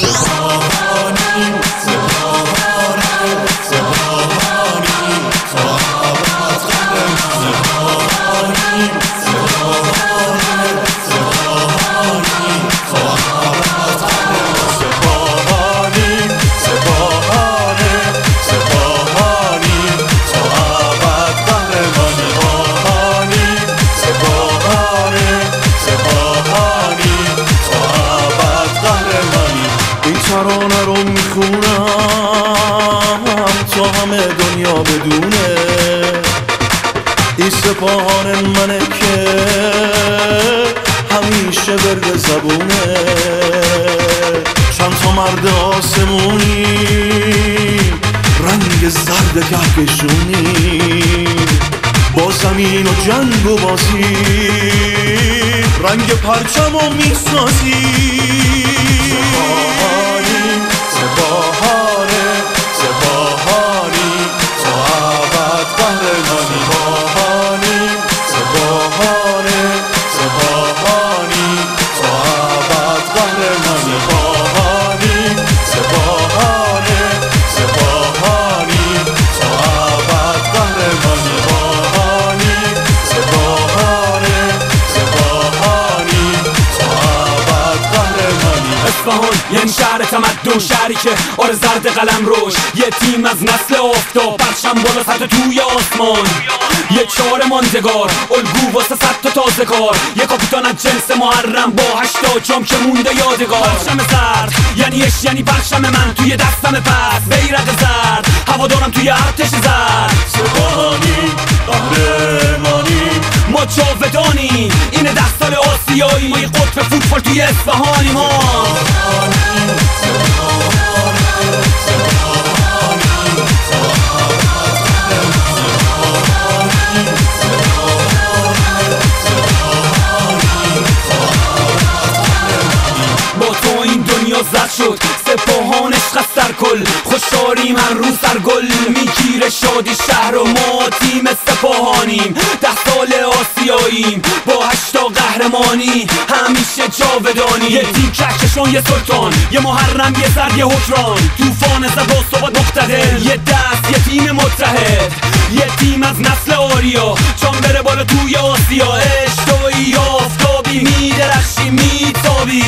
سپاهانیم سپاهانیم سپاهانیم تا ابد قهرمانیم سپاهانیم سپاهانیم سپاهانیم تا ابد قهرمانیم سپاهانیم سپاهانیم سپاهانیم تا ابد قهرمانیم سپاهانیم سپاهانیم تا ابد قهرمانیم. این ترانه رو میخونم تا همه دنیا بدونه این سپاهان منه که همیشه ورد زبونه. چند تا مرد آسمونی رنگ زرد کهکشونی با زمین و جنگ و بازی رنگ پرچم و میسازی. سپاهانیم سپاهانیم سپاهانیم تا ابد قهرمانیم سپاهانیم سپاهانیم تا ابد قهرمانیم سپاهانیم سپاهانیم تا ابد قهرمانیم سپاهانیم سپاهانیم تا ابد قهرمانیم. اصفهان یعنی شهر تمدن، شهری که آره زرد قلم روش، یه تیم از نسل آفتاب، پرچم بالا سطح توی آسمان، یه چهار ماندگار، الگو واسه صد تا تازه کار، یه کاپیتان از جنس محرم با 80 جام که مونده یادگار. پرچم زرد یعنی اش، یعنی پرچم من توی دستم، پس بیرق زرد هوادارم توی ارتش زرد. سپاهانیم قهرمانیم ما جاودانیم، اینه 10 سال آسیایی، ما یه قطب فوتبال توی اصفهانیم. ما تو این دنیا زد شد سپاهان عشق از سر کل، خوشداریم هر روز سر گل میگیره شادی شهر و ما تیم سپاهانیم. 10 سال آسیاییم با 8 تا قهرمانی، همیشه جاودانی. یه تیم کهکشان، یه سلطان، یه محرم، یه زرد، یه حکران، طوفان زبا ثبات مقتدر، یه دست، یه تیم متحد، یه تیم از نسل آریا، جام بره بالا توی آسیا. عشق توی آفتابی میدرخشی میتابی.